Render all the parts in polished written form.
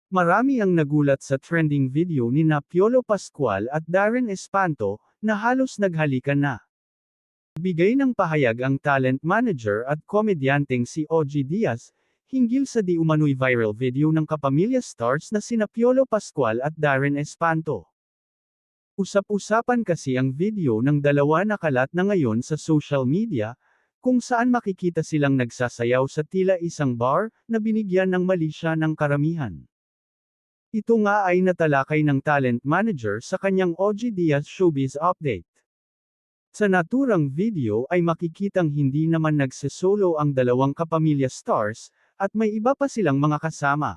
Marami ang nagulat sa trending video ni na Piolo Pascual at Darren Espanto, na halos naghalikan na. Bigay ng pahayag ang talent manager at komedyanteng si OG Diaz, hinggil sa di umano'y viral video ng kapamilya stars na sina Piolo Pascual at Darren Espanto. Usap-usapan kasi ang video ng dalawa na kalat na ngayon sa social media, kung saan makikita silang nagsasayaw sa tila isang bar, na binigyan ng mali siya ng karamihan. Ito nga ay natalakay ng talent manager sa kanyang OG Diaz Showbiz Update. Sa naturang video ay makikitang hindi naman nagsesolo ang dalawang kapamilya stars, at may iba pa silang mga kasama.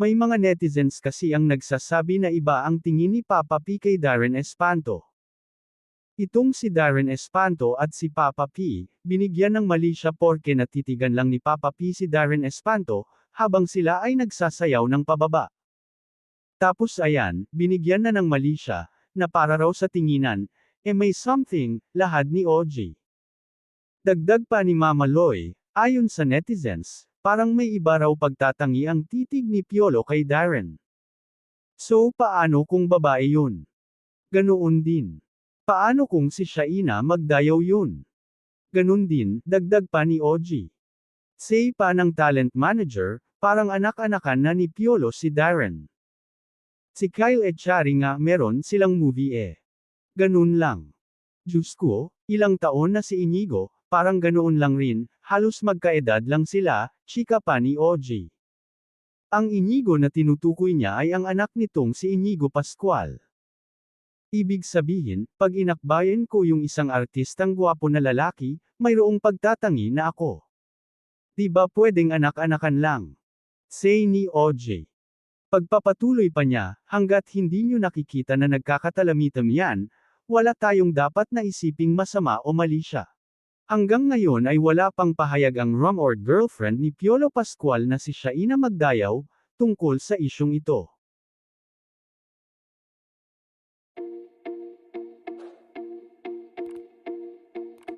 May mga netizens kasi ang nagsasabi na iba ang tingin ni Papa P kay Darren Espanto. Itong si Darren Espanto at si Papa P, binigyan ng mali siya porke natitigan lang ni Papa P si Darren Espanto, habang sila ay nagsasayaw ng pababa. Tapos ayan, binigyan na ng mali siya, na para raw sa tinginan, may something, lahad ni OG. Dagdag pa ni Mama Loy, ayon sa netizens, parang may iba raw pagtatangi ang titig ni Piolo kay Darren. So paano kung babae yun? Ganoon din. Paano kung si Shaina Magdayaw yun? Ganun din, dagdag pa ni OG. Say pa ng talent manager, parang anak-anakan na ni Piolo si Darren. Si Kyle Echari nga meron silang movie Ganun lang. Diyos ko, ilang taon na si Inigo, parang ganoon lang rin, halos magkaedad lang sila, chika pa ni OG. Ang Inigo na tinutukoy niya ay ang anak nitong si Inigo Pascual. Ibig sabihin, pag inakbayan ko yung isang artistang gwapo na lalaki, mayroong pagtatangi na ako. Di ba pwedeng anak-anakan lang? Say ni OJ. Pagpapatuloy pa niya, hanggat hindi nyo nakikita na nagkakatalamitam yan, wala tayong dapat na isiping masama o mali siya. Hanggang ngayon ay wala pang pahayag ang rumored girlfriend ni Piolo Pascual na si Shaina Magdayaw, tungkol sa isyung ito.